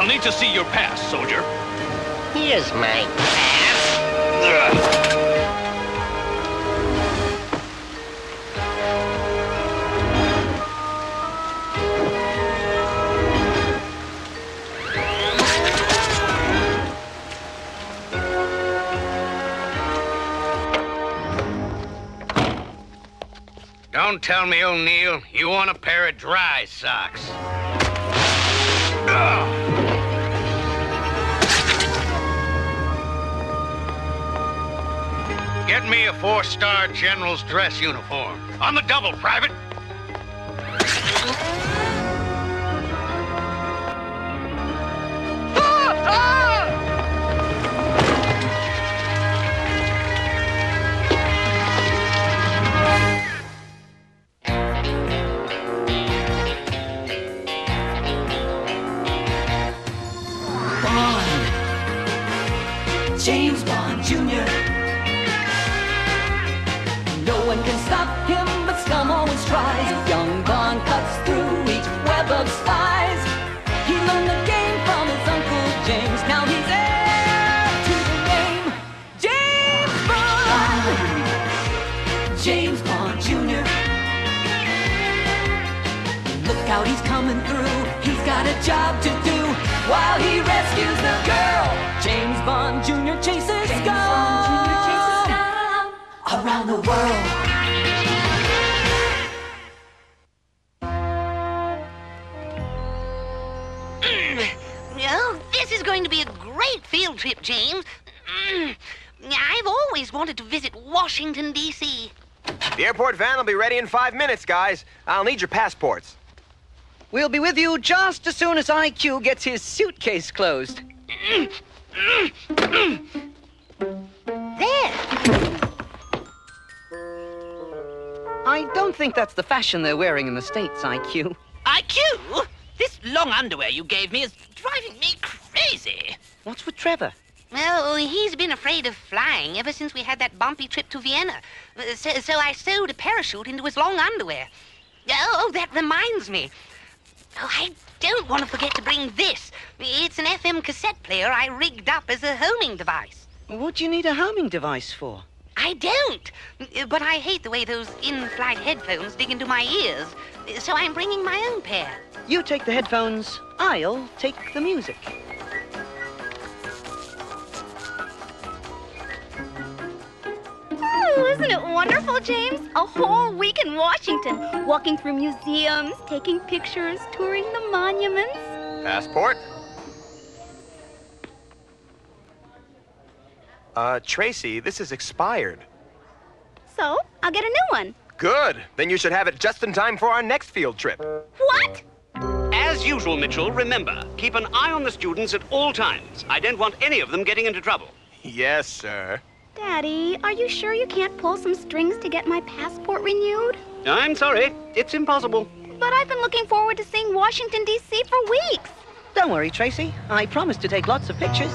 I'll need to see your pass, soldier. Here's my pass. Don't tell me, O'Neill, you want a pair of dry socks. Get me a 4-star general's dress uniform. On the double, Private. James Bond Jr. No one can stop him, but scum always tries. Young Bond cuts through each web of spies. He learned the game from his Uncle James. Now he's heir to the name. James Bond! James Bond Jr. Look out, he's coming through. He's got a job to do while he rescues the girl. James Bond Jr. chases scum around the world. Oh, this is going to be a great field trip, James. I've always wanted to visit Washington, D.C. The airport van will be ready in 5 minutes, guys. I'll need your passports. We'll be with you just as soon as IQ gets his suitcase closed. There! I don't think that's the fashion they're wearing in the States, IQ. IQ? This long underwear you gave me is driving me crazy. What's with Trevor? Well, he's been afraid of flying ever since we had that bumpy trip to Vienna. So I sewed a parachute into his long underwear. Oh, that reminds me. Oh, I don't want to forget to bring this. It's an FM cassette player I rigged up as a homing device. What do you need a homing device for? I don't, but I hate the way those in-flight headphones dig into my ears, so I'm bringing my own pair. You take the headphones, I'll take the music. Oh, isn't it wonderful, James? A whole week in Washington, walking through museums, taking pictures, touring the monuments. Passport? Tracy, this is expired. So, I'll get a new one. Good. Then you should have it just in time for our next field trip. What? As usual, Mitchell, remember, keep an eye on the students at all times. I don't want any of them getting into trouble. Yes, sir. Daddy, are you sure you can't pull some strings to get my passport renewed? I'm sorry, it's impossible. But I've been looking forward to seeing Washington, D.C. for weeks. Don't worry, Tracy. I promise to take lots of pictures.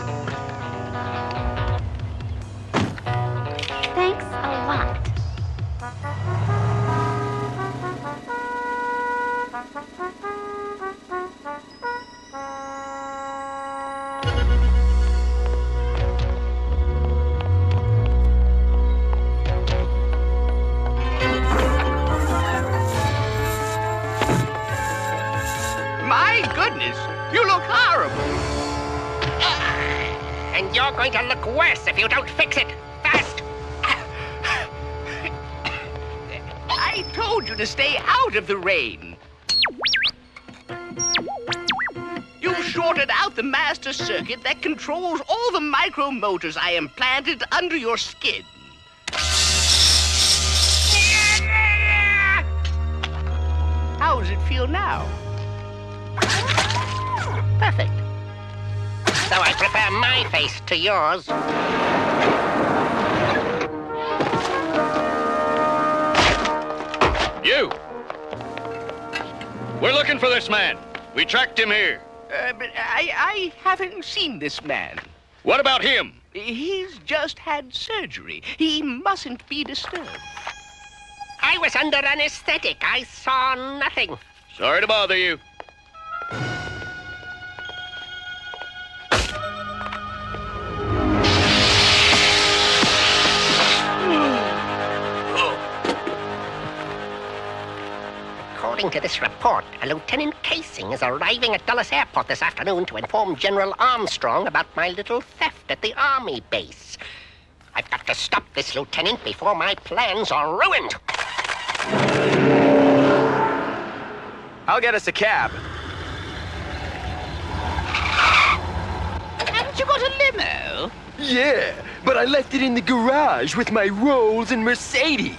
Thanks a lot. My goodness, you look horrible. And you're going to look worse if you don't fix it. Fast! I told you to stay out of the rain. You've shorted out the master circuit that controls all the micro motors I implanted under your skin. How does it feel now? Perfect. So I prefer my face to yours. You! We're looking for this man. We tracked him here. But I haven't seen this man. What about him? He's just had surgery. He mustn't be disturbed. I was under anesthetic. I saw nothing. Sorry to bother you. According to this report, a Lieutenant Casing is arriving at Dulles Airport this afternoon to inform General Armstrong about my little theft at the Army base. I've got to stop this lieutenant before my plans are ruined. I'll get us a cab. Haven't you got a limo? Yeah, but I left it in the garage with my Rolls and Mercedes.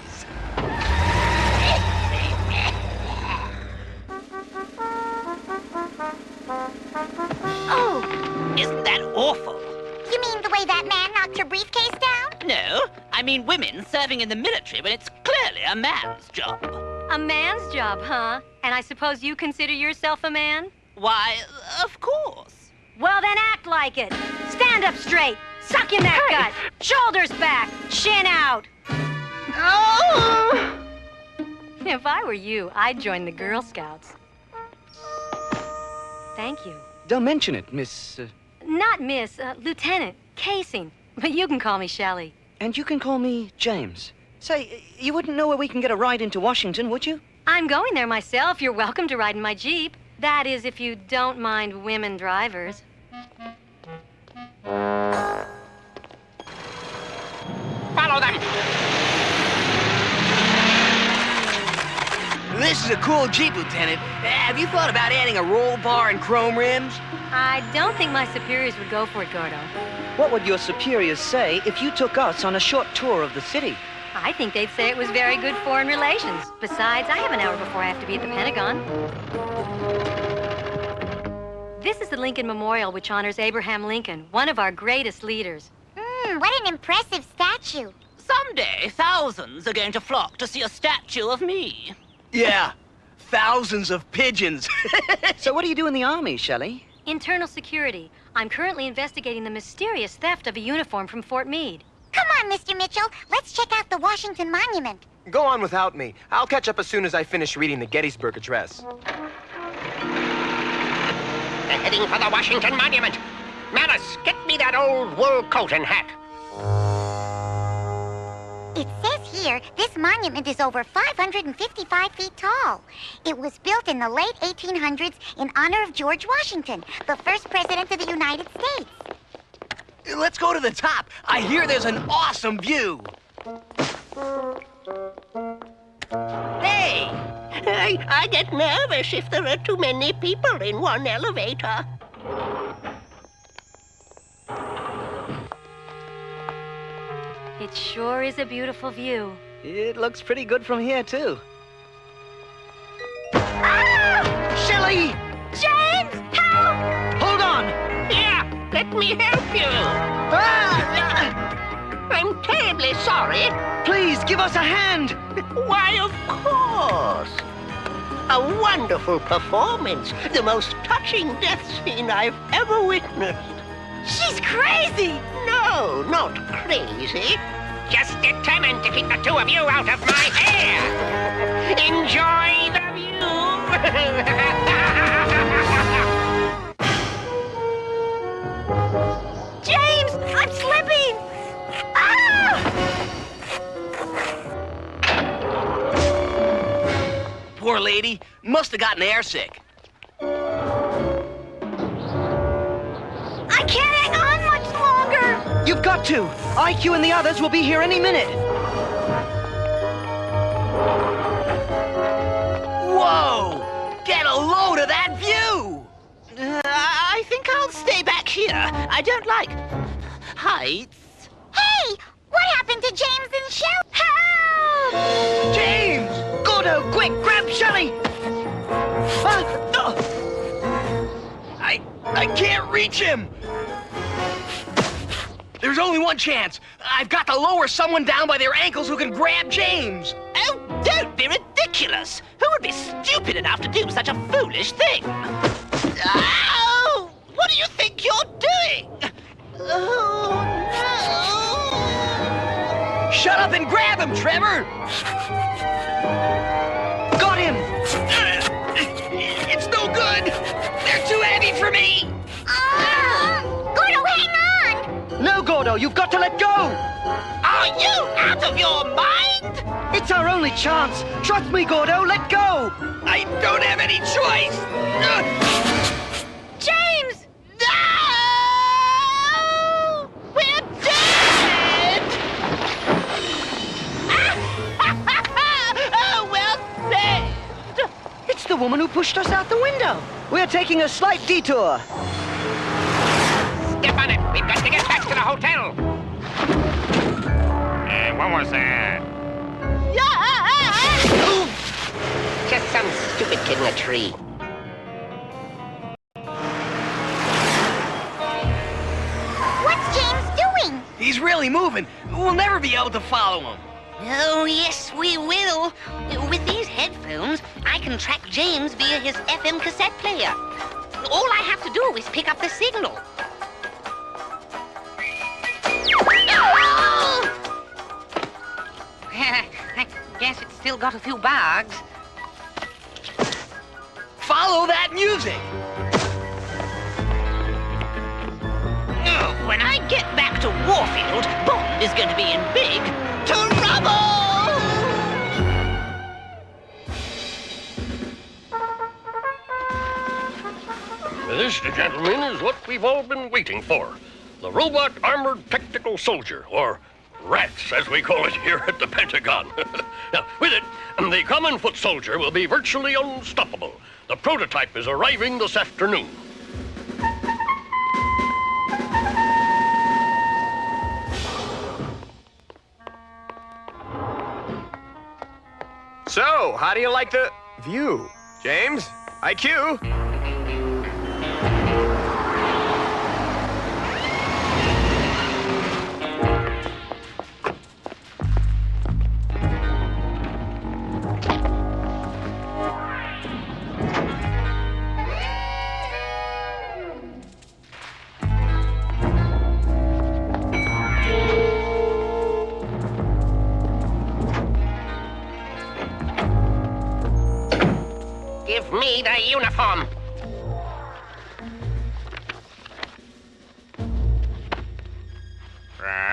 Oh, Isn't that awful? you mean the way that man knocked your briefcase down? No, I mean women serving in the military when it's clearly a man's job. A man's job, huh? And I suppose you consider yourself a man? Why, of course. Well, then act like it. Stand up straight. Suck in that gut. Shoulders back. Chin out. Oh! If I were you, I'd join the Girl Scouts. Thank you. Don't mention it, Miss... Not Miss, Lieutenant Casing. But you can call me Shelley. And you can call me James. Say, you wouldn't know where we can get a ride into Washington, would you? I'm going there myself. You're welcome to ride in my Jeep. That is, if you don't mind women drivers. Follow them! This is a cool Jeep, Lieutenant. Have you thought about adding a roll bar and chrome rims? I don't think my superiors would go for it, Gordo. What would your superiors say if you took us on a short tour of the city? I think they'd say it was very good foreign relations. Besides, I have an hour before I have to be at the Pentagon. This is the Lincoln Memorial, which honors Abraham Lincoln, one of our greatest leaders. What an impressive statue. Someday, thousands are going to flock to see a statue of me. Yeah, thousands of pigeons. So what do you do in the Army, Shelley? Internal security. I'm currently investigating the mysterious theft of a uniform from Fort Meade. Come on, Mr. Mitchell. Let's check out the Washington Monument. Go on without me. I'll catch up as soon as I finish reading the Gettysburg Address. They're heading for the Washington Monument. Malice, get me that old wool coat and hat. It says here this monument is over 555 feet tall. It was built in the late 1800s in honor of George Washington, the first president of the United States. Let's go to the top. I hear there's an awesome view. Hey! I get nervous if there are too many people in one elevator. It sure is a beautiful view. It looks pretty good from here, too. Shelley! James, help! Hold on! Here, let me help you. I'm terribly sorry. Please, give us a hand! Why, of course. A wonderful performance. The most touching death scene I've ever witnessed. She's crazy! No, not crazy. Just determined to keep the two of you out of my hair. Enjoy the view. James, I'm slipping! Ah! Poor lady. Must have gotten airsick. I can't hang on much longer! You've got to! IQ and the others will be here any minute! Whoa! Get a load of that view! I think I'll stay back here. I don't like heights. Hey! What happened to James and Shell? Help! James! Gordo, quick, grab Shelley! I can't reach him! There's only one chance. I've got to lower someone down by their ankles who can grab James. Oh, don't be ridiculous. Who would be stupid enough to do such a foolish thing? Oh, what do you think you're doing? Oh, no. Shut up and grab him, Trevor! Got him! It's no good! They're too heavy for me! Gordo, hang on! No, Gordo! Gordo. You've got to let go. Are you out of your mind? It's our only chance. Trust me, Gordo. Let go. I don't have any choice. James! No! We're dead! Oh, well saved! It's the woman who pushed us out the window. We're taking a slight detour. Step on it. We've got to get back to the hotel. What was that? Just some stupid kid in a tree. What's James doing? He's really moving. We'll never be able to follow him. Oh, yes, we will. With these headphones, I can track James via his FM cassette player. All I have to do is pick up the signal. I guess it's still got a few bugs. Follow that music. When I get back to Warfield, Bond is going to be in big trouble! This, gentlemen, is what we've all been waiting for. The Robot Armored Technical Soldier, or RATS, as we call it here at the Pentagon. Now, with it, the common foot soldier will be virtually unstoppable. The prototype is arriving this afternoon. So, how do you like the view? James? IQ? Give me the uniform.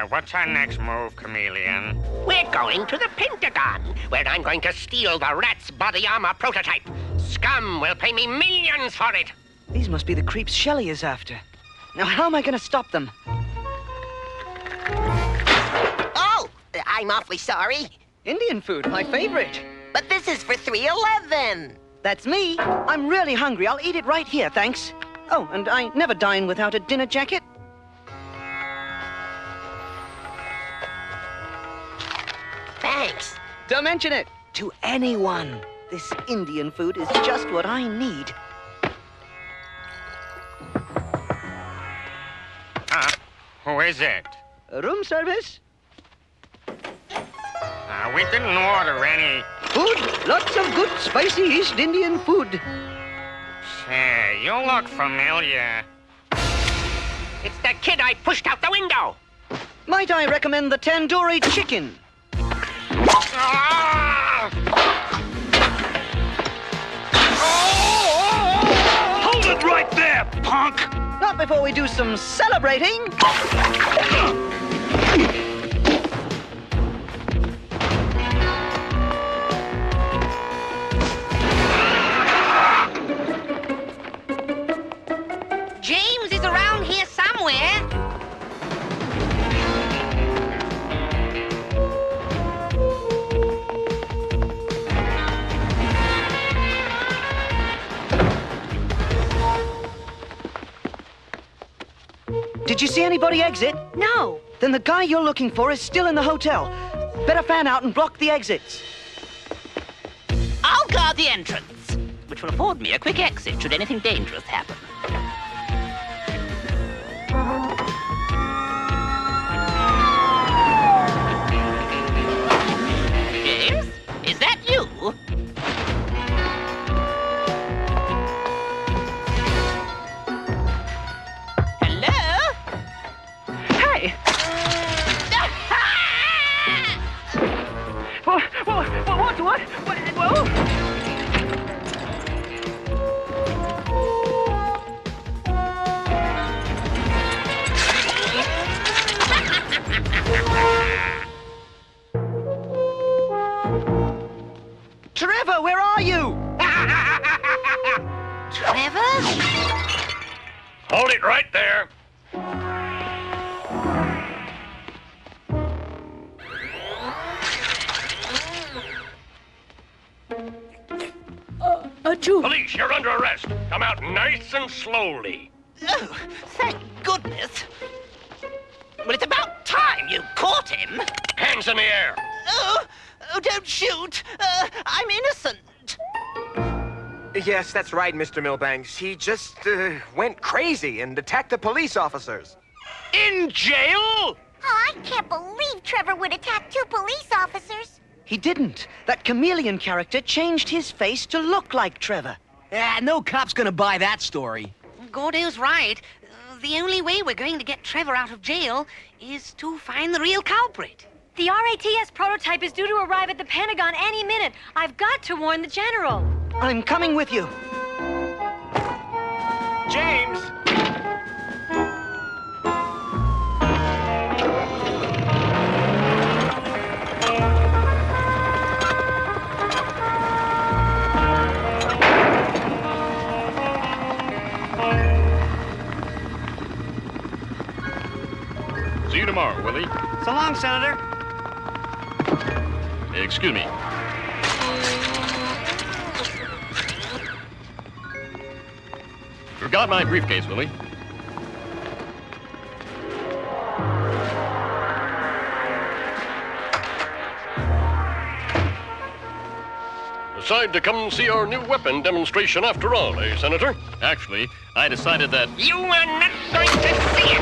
What's our next move, Chameleon? We're going to the Pentagon, where I'm going to steal the RATS body armor prototype. Scum will pay me millions for it. These must be the creeps Shelley is after. Now, how am I going to stop them? Oh, I'm awfully sorry. Indian food, my favorite. But this is for 311. That's me. I'm really hungry. I'll eat it right here, thanks. Oh, and I never dine without a dinner jacket. Thanks. Don't mention it to anyone. This Indian food is just what I need. Who is it? Room service? We didn't order any. Food? Lots of good, spicy East Indian food. Say, you look familiar. It's the kid I pushed out the window. Might I recommend the tandoori chicken? Hold it right there, punk! Not before we do some celebrating. James is around here somewhere. Did you see anybody exit? No. Then the guy you're looking for is still in the hotel. Better fan out and block the exits. I'll guard the entrance, which will afford me a quick exit should anything dangerous happen. James, is that you? Hello? Hey! What? Whoa! right there. Police, you're under arrest. Come out nice and slowly. Oh, thank goodness. Well, it's about time you caught him. Hands in the air. Oh, don't shoot. I'm innocent. Yes, that's right, Mr. Milbanks. He just went crazy and attacked the police officers. In jail? Oh, I can't believe Trevor would attack 2 police officers. He didn't. That Chameleon character changed his face to look like Trevor. No cop's gonna buy that story. Gordo's right. The only way we're going to get Trevor out of jail is to find the real culprit. The RATS prototype is due to arrive at the Pentagon any minute. I've got to warn the General. I'm coming with you. James! See you tomorrow, Willie. So long, Senator. Excuse me. Forgot my briefcase, Willie. Decide to come see our new weapon demonstration after all, eh, Senator? Actually, I decided that... You are not going to see it!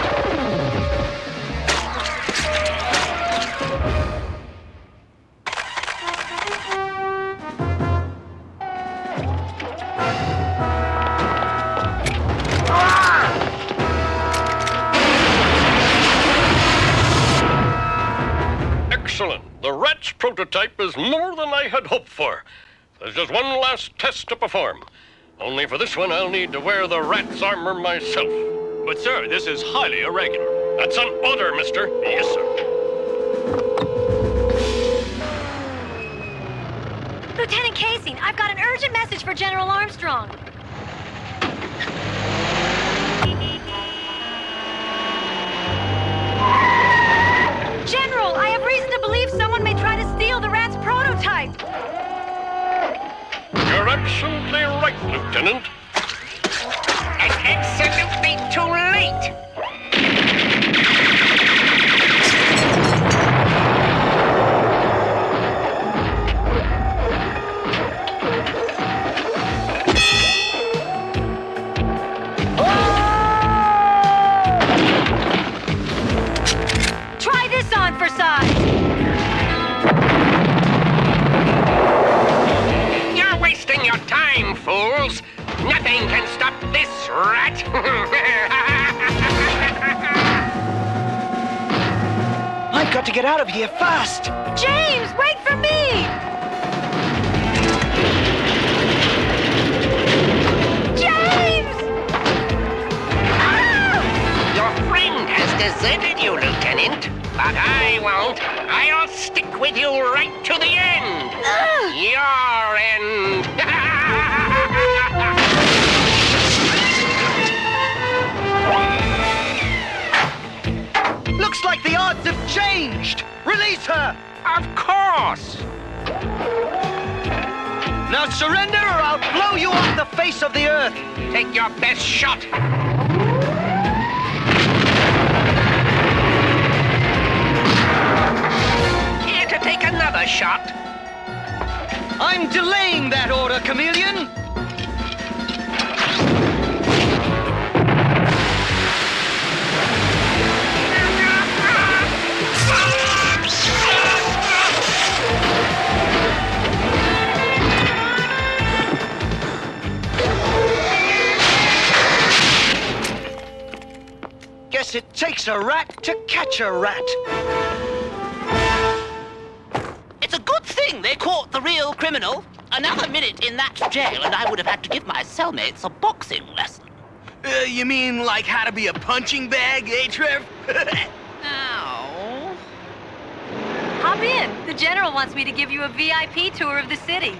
Excellent. The Rat's prototype is more than I had hoped for. There's just one last test to perform. Only for this one, I'll need to wear the Rat's armor myself. But, sir, this is highly irregular. That's an order, mister. Yes, sir. Lieutenant Casing, I've got an urgent message for General Armstrong. General, I have reason to believe someone may try to steal the Rat's prototype. You're absolutely right, Lieutenant. And absolutely too late. Try this on for size. You're wasting your time, fools. Nothing can stop this rat. I've got to get out of here fast. James, wait for me! James! Your friend has deserted you, Lieutenant. But I won't. I'll stick with you right to the end. Your end. Looks like the odds have changed. Release her. Of course. Now surrender or I'll blow you off the face of the earth. Take your best shot. Care to take another shot? I'm delaying that order, Chameleon. Guess it takes a rat to catch a rat. It's a good thing they caught the real criminal. Another minute in that jail and I would have had to give my cellmates a boxing lesson. You mean like how to be a punching bag, eh, Trev? Ow. Hop in. The General wants me to give you a VIP tour of the city.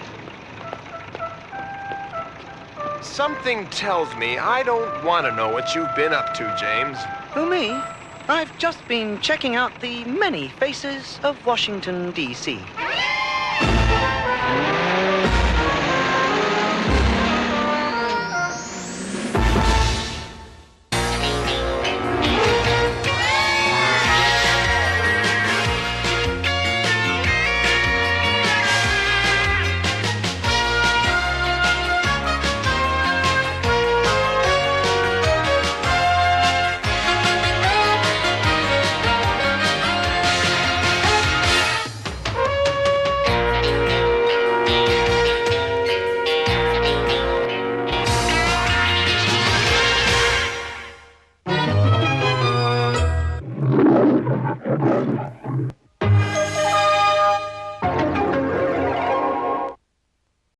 Something tells me I don't want to know what you've been up to, James. Who, me? I've just been checking out the many faces of Washington, D.C.